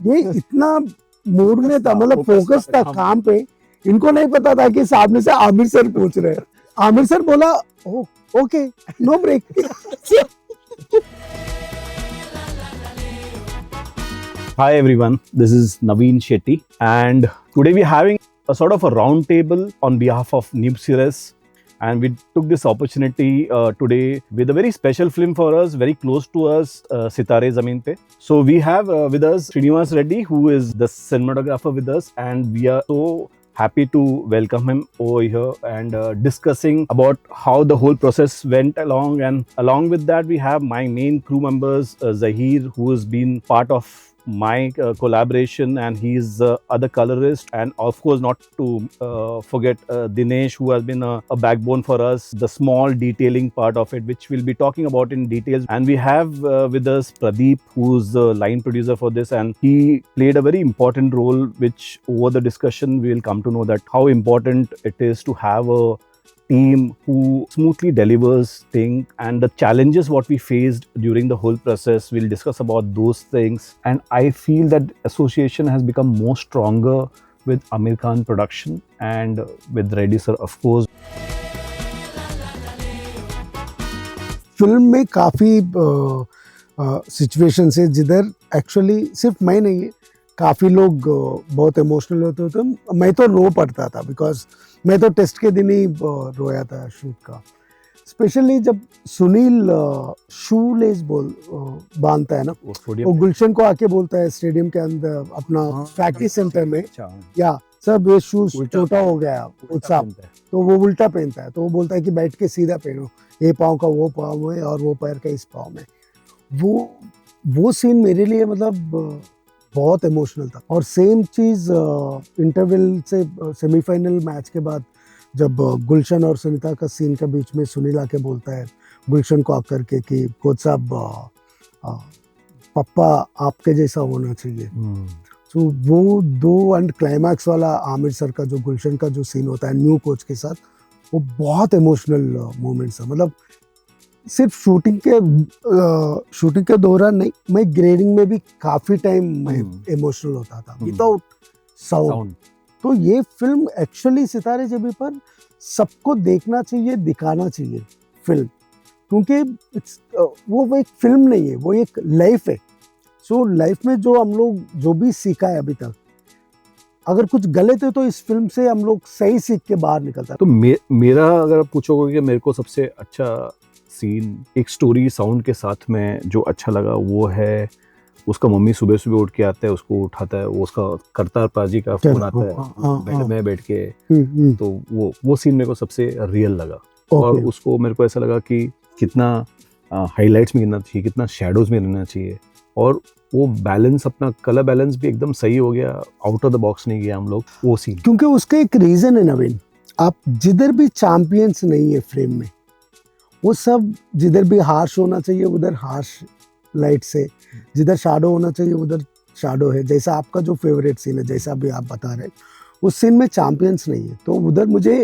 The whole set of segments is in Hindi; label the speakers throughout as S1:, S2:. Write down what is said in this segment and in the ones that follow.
S1: ये इतना मूड में था, मतलब फोकस था काम पे। इनको नहीं पता था कि सामने से आमिर सर पूछ रहे हैं। आमिर सर बोला oh okay no break.
S2: Hi everyone, this is Naveen Shetty, and today we're having a sort of a round table on behalf of Nibsires, and we took this opportunity today with a very special film for us, very close to us, Sitare Zameen Pe. So we have with us Srinivas Reddy, who is the cinematographer with us, and we are so happy to welcome him over here and discussing about how the whole process went along. And along with that, we have my main crew members, Zahir, who has been part of my collaboration, and he's other colorist, and of course not to forget Dinesh, who has been a backbone for us, the small detailing part of it, which we'll be talking about in details. And we have with us Pradeep, who's the line producer for this, and he played a very important role, which over the discussion we will come to know that how important it is to have a team who smoothly delivers things, and the challenges what we faced during the whole process. We'll discuss about those things, and I feel that association has become more stronger with Amir Khan production and with Reddy sir, of course.
S1: Film में काफी सिचुएशंस है जिधर एक्चुअली सिर्फ मैं नहीं, काफी लोग बहुत इमोशनल होते थे। मैं तो रो पड़ता था, बिकॉज मैं तो टेस्ट के दिन ही रोया था शूट का। स्पेशली जब सुनील शू लेस बांधता है ना, वो गुलशन को आके बोलता है स्टेडियम के अंदर अपना प्रैक्टिस सेंटर में, या सब ये शूज छोटा हो गया उत्साह, तो वो उल्टा पहनता है। तो वो बोलता है कि बैठ के सीधा पहनो, ये पाँव का वो पाँव में और वो पैर का इस पाँव में। वो सीन मेरे लिए मतलब बहुत इमोशनल था। और सेम चीज़ इंटरवल से सेमीफाइनल मैच के बाद जब गुलशन और सुनीता का सीन के बीच में सुनील आके बोलता है गुलशन को आकर के कि कोच साहब पप्पा आपके जैसा होना चाहिए। तो वो दो एंड क्लाइमैक्स वाला आमिर सर का जो गुलशन का जो सीन होता है न्यू कोच के साथ, वो बहुत इमोशनल मोमेंट्स है। मतलब सिर्फ शूटिंग के दौरान नहीं, मैं ग्रेडिंग में भी काफी टाइम मैं इमोशनल होता था विदाउट साउंड। तो ये फिल्म एक्चुअली सितारे जमी पर सबको देखना चाहिए, दिखाना चाहिए फिल्म, क्योंकि वो एक फिल्म नहीं है, वो एक लाइफ है। सो लाइफ में जो हम लोग जो भी सीखा है अभी तक, अगर कुछ गलत है तो इस फिल्म से हम लोग सही सीख के बाहर निकलता है।
S2: तो मेरा अगर आप पूछोगे कि मेरे को सबसे अच्छा सीन एक स्टोरी साउंड के साथ में जो अच्छा लगा, वो है उसका मम्मी सुबह सुबह उठ के आता है, उसको उठाता है, वो उसका करतार पाजी का फोन आता है बेड में बैठ के, तो वो सीन मेरे को सबसे रियल लगा। और उसको मेरे को ऐसा लगा कि कितना हाईलाइट्स में गिरना चाहिए, कितना शैडोज में रहना चाहिए, और वो बैलेंस, अपना कलर बैलेंस भी एकदम सही हो गया, आउट ऑफ द बॉक्स नहीं गया हम लोग वो सीन।
S1: क्योंकि उसका एक रीजन है नवीन, आप जिधर भी चैंपियंस नहीं है फ्रेम में, वो सब जिधर भी हार्श होना चाहिए उधर हार्श लाइट से, जिधर शैडो होना चाहिए उधर शैडो है। जैसा आपका जो फेवरेट सीन है, जैसा भी आप बता रहे, उस सीन में चैंपियंस नहीं है, तो उधर मुझे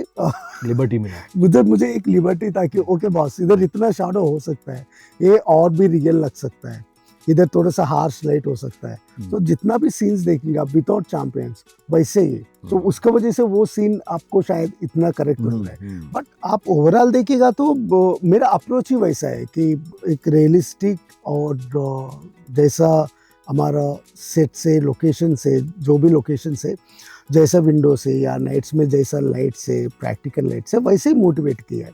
S2: लिबर्टी मिला,
S1: उधर मुझे एक लिबर्टी था कि ओके बॉस, इधर इतना शैडो हो सकता है, ये और भी रियल लग सकता है, इधर थोड़ा सा हार्श लाइट हो सकता है। तो जितना भी सीन्स देखेंगे आप विदाउट चैंपियंस वैसे ही, तो उसका वजह से वो सीन आपको शायद इतना करेक्ट लग रहा है। बट आप ओवरऑल देखिएगा तो मेरा अप्रोच ही वैसा है कि एक रियलिस्टिक, और जैसा हमारा सेट से, लोकेशन से, जो भी लोकेशन से, जैसा विंडो से या नाइट्स में जैसा लाइट से, प्रैक्टिकल लाइट से, वैसे ही मोटिवेट किया है।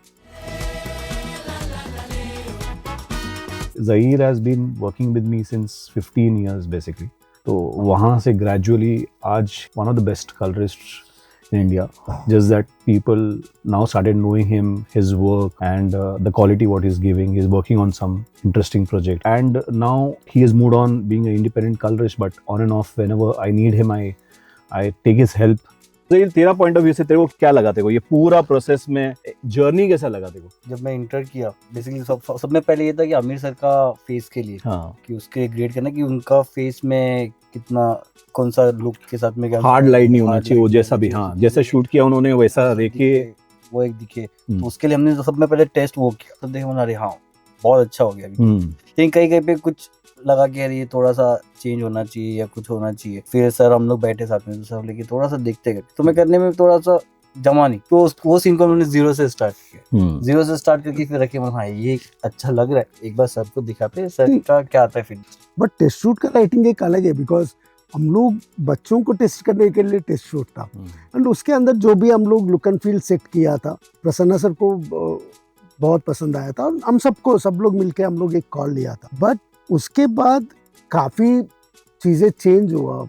S2: Zahir has been working with me since 15 years basically. तो वहाँ से gradually आज one of the best colorists in India. Just that people now started knowing him, his work, and the quality what he's giving. He's working on some interesting project, and now he has moved on being an independent colorist. But on and off, whenever I need him, I take his help. तो ये तेरा पॉइंट ऑफ व्यू से तेरे को क्या लगा, तेरे को ये पूरा प्रोसेस में जर्नी कैसा लगा तेरे को?
S3: जब मैं इंटर किया बेसिकली सब में पहले ये था कि आमिर सर का फेस के लिए,
S2: हाँ,
S3: कि उसके ग्रेड करना कि उनका फेस में कितना, कौन सा लुक के साथ में,
S2: हार्ड लाइट नहीं होना चाहिए, वो जैसा भी, हाँ, जैसा शूट किया उन्होंने वैसा देखे,
S3: वो एक दिखे। तो उसके लिए हमने सब में पहले टेस्ट वो किया, तब देखे अरे हाँ बहुत अच्छा हो गया। लेकिन कहीं पे कुछ लगा कि यार ये थोड़ा सा चेंज होना चाहिए या कुछ होना चाहिए। फिर सर हम लोग बैठे साथ में, तो सर लेके थोड़ा सा देखते गए, तो मैं करने में थोड़ा सा जमा नहीं, तो वो सीन को हमने जीरो से स्टार्ट किया। जीरो से स्टार्ट करके फिर रखे, हाँ ये अच्छा लग रहा है, एक बार सर को दिखाते, सर का क्या आता है फिर।
S1: बट टेस्ट शूट का लाइटिंग एक अलग है, बिकॉज हम लोग बच्चों को टेस्ट करने के लिए टेस्ट शूट था, एंड उसके अंदर जो भी हम लोग लुक एंड फील सेट किया था, प्रसन्ना सर को बहुत पसंद आया था, और हम सबको, सब लोग मिलके हम लोग एक कॉल लिया था। बट उसके बाद काफ़ी चीज़ें चेंज हुआ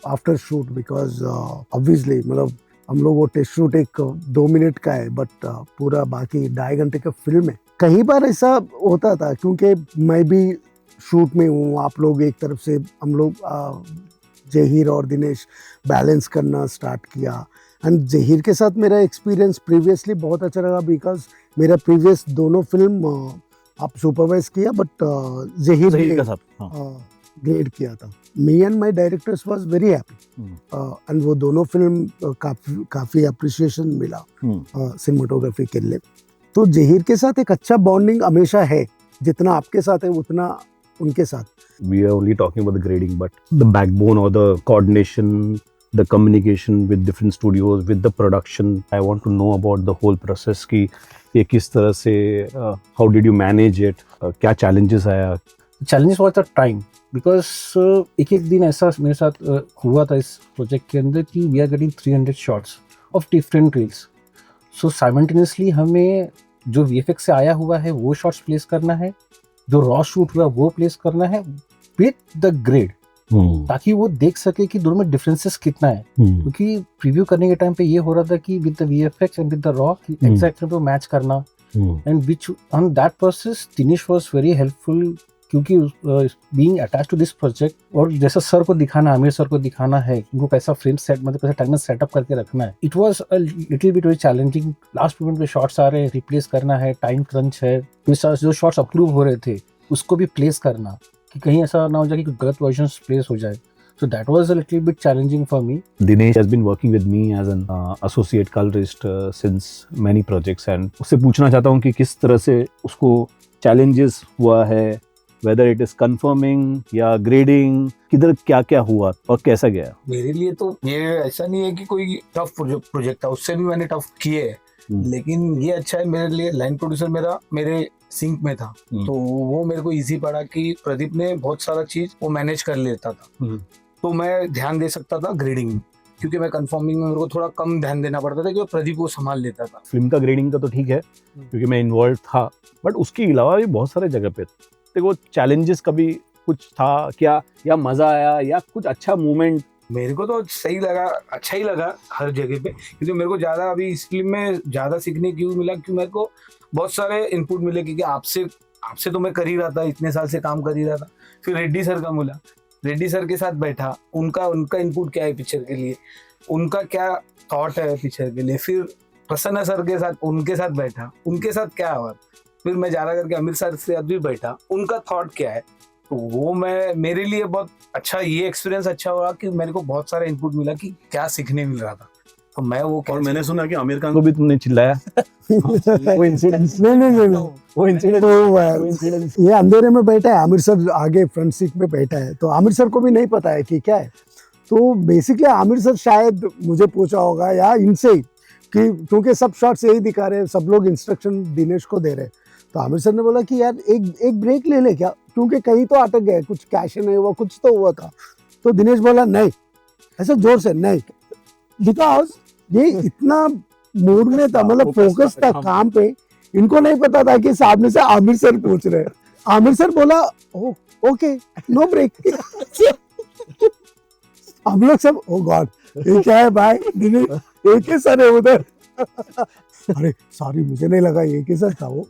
S1: आफ्टर शूट, बिकॉज ऑब्वियसली मतलब हम लोग वो टेस्ट शूट एक 2 मिनट का है, बट पूरा बाकी 2.5 घंटे का फिल्म है। कई बार ऐसा होता था, क्योंकि मैं भी शूट में हूँ, आप लोग एक तरफ से, हम लोग जहीर और दिनेश बैलेंस करना स्टार्ट किया, एंड जहीर के साथ मेरा एक्सपीरियंस प्रीवियसली बहुत अच्छा रहा, बिकॉज मेरा प्रीवियस दोनों फिल्म आप सुपरवाइज किया, बट जहीर
S2: के साथ
S1: ग्रेड किया था। Me and my directors was very happy, and वो दोनों फिल्म काफ़ी अप्रिसिएशन मिला सिनेमाटोग्राफी के लिए। तो जहीर के साथ एक अच्छा बॉन्डिंग हमेशा है, जितना आपके साथ है उतना उनके साथ।
S2: We are only talking about the grading, but the backbone or the coordination, the communication with different studios, with the production, I want to know about the whole process कि ये किस तरह से how did you manage it, क्या challenges आया?
S4: Challenges was the time, because एक एक दिन ऐसा मेरे साथ हुआ था इस प्रोजेक्ट के अंदर कि we are getting 300 shots of different reels, so simultaneously हमें जो VFX से आया हुआ है वो शॉट्स प्लेस करना है, जो रॉ शूट हुआ वो प्लेस करना है विथ द ग्रेड, ताकि वो देख सके कि दोनों में डिफरेंसेस कितना है। क्योंकि प्रीव्यू करने के टाइम पे ये हो रहा था कि with the VFX and with the raw exactly वो मैच करना, and which on that process Dinesh was very helpful, क्योंकि being attached to this project, और जैसा सर को दिखाना, आमिर सर को दिखाना है उनको कैसा फ्रेम सेट, मतलब कैसा टाइम में सेटअप करके रखना है, it was a little bit very challenging. Last moment पे शॉट्स आ रहे हैं, रिप्लेस करना है, टाइम क्रंच है, फिर जो शॉट्स अप्रूव हो रहे थे उसको भी प्लेस करना, कि कहीं ऐसा ना हो जाए कि गलत वर्जन्स प्लेस हो जाए। So that was a little bit challenging for me.
S2: Dinesh has been working with me as an associate colorist since many projects, and उससे पूछना चाहता हूँ कि किस तरह से उसको challenges हुआ है, whether it is confirming या grading, किधर क्या क्या हुआ और कैसा गया।
S5: मेरे लिए तो ये ऐसा नहीं है कि कोई टफ प्रोजेक्ट था, उससे भी मैंने टफ किए है, लेकिन ये अच्छा है मेरे लिए, लाइन प्रोड्यूसर मेरा मेरे सिंक में था, तो वो मेरे को इजी पड़ा कि प्रदीप ने बहुत सारा चीज वो मैनेज कर लेता था, तो मैं ध्यान दे सकता था ग्रेडिंग में, क्योंकि मैं कंफर्मिंग में मेरे को थोड़ा कम ध्यान देना पड़ता था, क्योंकि प्रदीप को संभाल लेता था।
S2: फिल्म का ग्रेडिंग का तो ठीक है, क्योंकि मैं इन्वॉल्व था, बट उसके अलावा भी बहुत सारे जगह पे देखो चैलेंजेस कभी कुछ था क्या, या मजा आया या कुछ अच्छा मूवमेंट?
S5: मेरे को तो सही लगा, अच्छा ही लगा हर जगह पे, क्योंकि मेरे को ज़्यादा अभी इस फिल्म में ज़्यादा सीखने क्यों मिला, क्योंकि मेरे को बहुत सारे इनपुट मिले, क्योंकि आपसे तो मैं कर ही रहा था, इतने साल से काम कर ही रहा था। फिर रेड्डी सर का मिला, रेड्डी सर के साथ बैठा, उनका इनपुट क्या है पिक्चर के लिए, उनका क्या थॉट है पिक्चर के लिए। फिर प्रसन्ना सर के साथ, उनके साथ बैठा, उनके साथ क्या हुआ। फिर मैं ज़्यादा करके अमित सर से भी बैठा, उनका थॉट क्या है, तो वो मेरे लिए बहुत अच्छा, ये एक्सपीरियंस अच्छा हुआ कि मेरे को बहुत सारा इनपुट मिला कि क्या सीखने मिल रहा था। तो मैं वो,
S2: और मैंने सुना कि आमिर खान को भी तुमने चिल्लाया।
S1: वो इंसिडेंट नहीं, ये अंधेरे में बैठा है, आमिर सर आगे फ्रंट सीट में बैठा है, तो आमिर सर को भी नहीं पता है कि क्या है। तो बेसिकली आमिर सर शायद मुझे पूछा होगा या इनसे ही, कि क्योंकि सब शॉट्स यही दिखा रहे हैं, सब लोग इंस्ट्रक्शन दिनेश को दे रहे हैं, तो आमिर सर ने बोला कि यार एक ब्रेक ले ले क्या, क्योंकि कहीं तो अटक गए, कुछ कैश नहीं हुआ, कुछ तो हुआ था। तो दिनेश बोला नहीं, ऐसा जोर से नहीं, बिकॉज ये इतना मूड में था, मतलब फोकस था काम पे, इनको नहीं पता था कि सामने से आमिर सर पूछ रहे हैं। आमिर सर बोला ओके नो ब्रेक। हम लोग सब ओ गॉड ये क्या है भाई, दिनेश एक ही सर है उधर। अरे सॉरी, मुझे नहीं लगा ये के साथ था वो।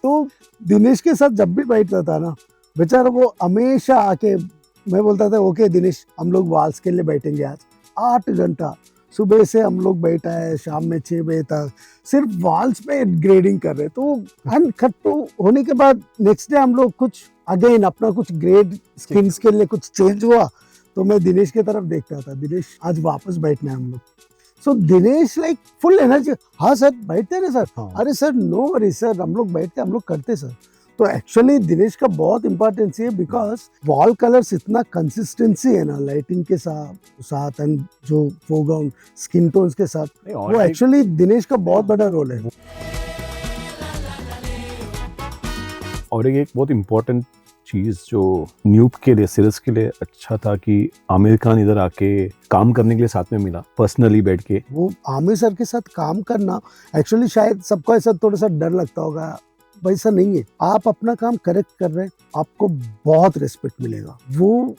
S1: तो दिनेश के साथ जब भी बैठता था ना बेचारा, वो हमेशा आके, मैं बोलता था ओके दिनेश हम लोग वाल्स के लिए बैठेंगे आज 8 घंटा, सुबह से हम लोग बैठा है शाम में 6 बजे तक सिर्फ वाल्स पे ग्रेडिंग कर रहे। तो खट्टू होने के बाद नेक्स्ट डे हम लोग कुछ अगेन अपना कुछ ग्रेड स्किन्स के लिए कुछ चेंज हुआ, तो मैं दिनेश की तरफ देखता था, दिनेश आज वापस बैठना है हम लोग। सो दिनेश लाइक फुल एनर्जी, हाँ सर बैठते ना सर, अरे सर नो वरी सर, हम लोग बैठते हम लोग करते सर। तो एक्चुअली दिनेश का बहुत इंपॉर्टेंस है बिकॉज वॉल कलर्स इतना कंसिस्टेंसी है ना लाइटिंग के साथ एंड जो फोरग्राउंड स्किन टोन्स के साथ,
S2: नहीं,
S1: वो एक्चुअली दिनेश का बहुत बड़ा रोल है।
S2: और एक बहुत इम्पोर्टेंट चीज़ जो न्यूब के लिए, सीरीज के लिए अच्छा था कि आमिर खान इधर आके काम करने के लिए साथ में मिला, पर्सनली बैठ के।
S1: वो आमिर सर के साथ काम करना एक्चुअली शायद सबको ऐसा थोड़ा सा डर लगता होगा, वैसा नहीं है। आप अपना काम करेक्ट कर रहे हैं, आपको बहुत रिस्पेक्ट मिलेगा। वो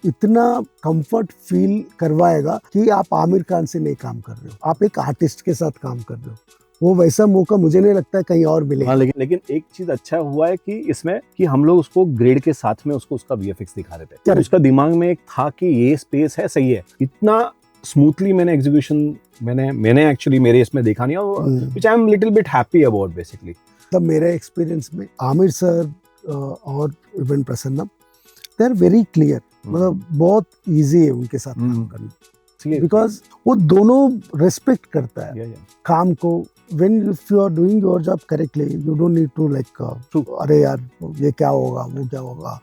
S1: इतना कंफर्ट फील करवाएगा कि आप आमिर खान से नहीं काम कर रहे हो, आप एक आर्टिस्ट के साथ काम कर रहे हो। वो वैसा मौका मुझे नहीं लगता है कहीं और मिलेगा।
S2: हाँ, लेकिन एक चीज अच्छा हुआ है कि इसमें कि हम लोग उसको ग्रेड के साथ में उसका वीएफएक्स दिखा रहे थे।
S1: Correct.
S2: उसका दिमाग में एक था कि ये स्पेस है, सही है। इतना स्मूथली मैंने एग्जीक्यूशन मैंने एक्चुअली मेरे इसमें देखा नहीं, और which I am little bit happy about basically.
S1: तब मेरे एक्सपीरियंस में आमिर सर और even Prasanna, they are very clear, मतलब बहुत इजी है उनके साथ काम करना, बिकॉज वो दोनों रेस्पेक्ट करता है काम को। when if you are doing your job correctly, you don't need to like अरे यार ये क्या होगा, वो क्या होगा।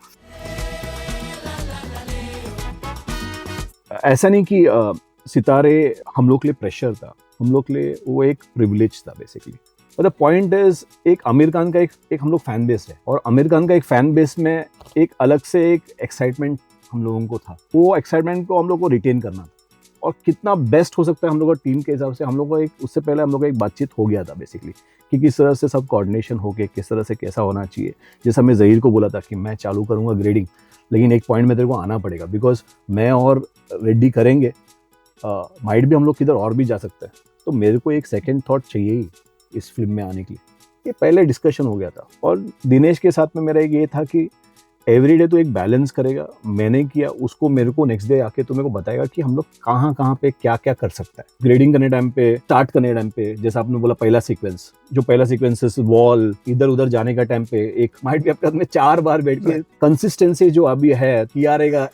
S2: ऐसा नहीं कि सितारे हम लोग के लिए प्रेशर था, हम लोग के लिए वो एक प्रिविलेज था बेसिकली। और द पॉइंट इज, एक आमिर खान का एक हम लोग फैन बेस है, और आमिर खान का एक फैन बेस में एक अलग से एक एक्साइटमेंट हम लोगों को था। वो एक्साइटमेंट को हम लोग को रिटेन करना था, और कितना बेस्ट हो सकता है हम लोग का टीम के हिसाब से। हम लोग को उससे पहले हम लोग का एक बातचीत हो गया था बेसिकली कि किस तरह से सब कोऑर्डिनेशन होके किस तरह से कैसा होना चाहिए। जैसा मैं ज़हीर को बोला था कि मैं चालू करूँगा ग्रेडिंग, लेकिन एक पॉइंट में तेरे को आना पड़ेगा, बिकॉज मैं और रेड्डी करेंगे, माइट भी हम लोग किधर और भी जा सकते हैं, तो मेरे को एक सेकेंड थॉट चाहिए ही इस फिल्म में आने के लिए। ये पहले डिस्कशन हो गया था। और दिनेश के साथ में मेरा एक ये था कि एवरीडे तो एक बैलेंस करेगा, मैंने किया उसको, मेरे को नेक्स्ट डे आके तो मेरे को बताएगा कि हम लोग कहाँ पे क्या क्या कर सकता है। ग्रेडिंग करने टाइम पे, स्टार्ट करने टाइम पे, जैसा आपने बोला पहला सीक्वेंस वॉल इधर उधर जाने का टाइम पे एक माइट भी आपके हाथ में 4 बार बैठ के कंसिस्टेंसी जो अभी है किया रहेगा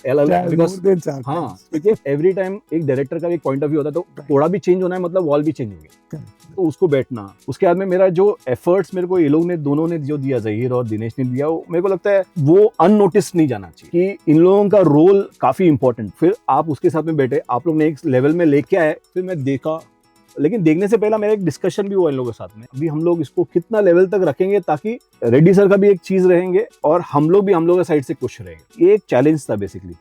S2: बिकॉज हाँ, क्योंकि एवरी टाइम एक डायरेक्टर का एक पॉइंट ऑफ व्यू होता है, तो थोड़ा भी चेंज होना है मतलब वॉल भी चेंज हो गया, तो उसको बैठना। उसके बाद में मेरा जो एफर्ट्स मेरे को ये लोग ने दोनों ने जो दिया, ज़हीर और दिनेश ने दिया, वो मेरे को लगता है वो अननोटिस नहीं जाना चाहिए कि इन लोगों का रोल काफी इंपॉर्टेंट। फिर आप उसके साथ में बैठे, आप लोग ने एक लेवल में लेके आए, फिर मैं देखा, लेकिन देखने से पहला मेरा एक डिस्कशन भी हुआ इन लोगों के साथ में। अभी हम लोग इसको कितना लेवल तक रखेंगे ताकि रेड्डी सर का भी एक चीज रहेंगे और हम लोग भी हम लोग के साइड से खुश रहेंगे। ये एक चैलेंज था बेसिकली।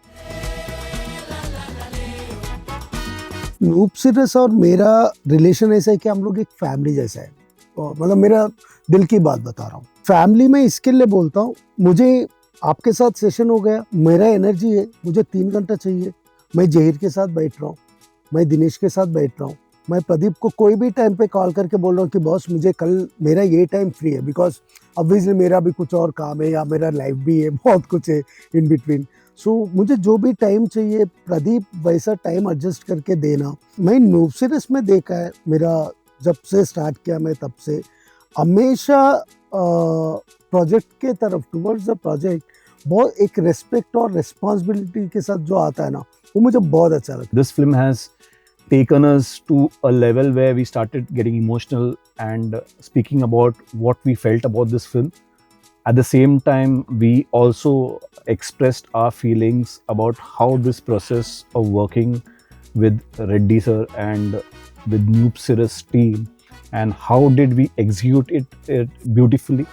S1: नूब सीरीज और मेरा रिलेशन ऐसा है कि हम लोग एक फैमिली जैसा है, मतलब मेरा दिल की बात बता रहा हूँ। फैमिली में इसके लिए बोलता हूँ, मुझे आपके साथ सेशन हो गया, मेरा एनर्जी है, मुझे 3 घंटा चाहिए, मैं ज़हीर के साथ बैठ रहा हूँ, मैं दिनेश के साथ बैठ रहा हूँ, मैं प्रदीप को कोई भी टाइम पे कॉल करके बोल रहा हूँ कि बॉस मुझे कल मेरा ये टाइम फ्री है, बिकॉज ऑब्वियसली मेरा भी कुछ और काम है या मेरा लाइफ भी है, बहुत कुछ है इन बिटवीन। सो मुझे जो भी टाइम चाहिए प्रदीप वैसा टाइम एडजस्ट करके देना। मैं नूब सीरीज में देखा है, मेरा जब से स्टार्ट किया मैं तब से हमेशा प्रोजेक्ट के तरफ टुवर्ड्स द प्रोजेक्ट बहुत एक रिस्पेक्ट और रिस्पॉन्सिबिलिटी के साथ जो आता है ना, वो मुझे बहुत अच्छा लगता है।
S2: This film has taken us to a level where we started getting emotional and speaking about what we felt about this film. At the same time, we also expressed our feelings about how this process of working with Reddy sir and with Noob Series team, and how did we execute it beautifully.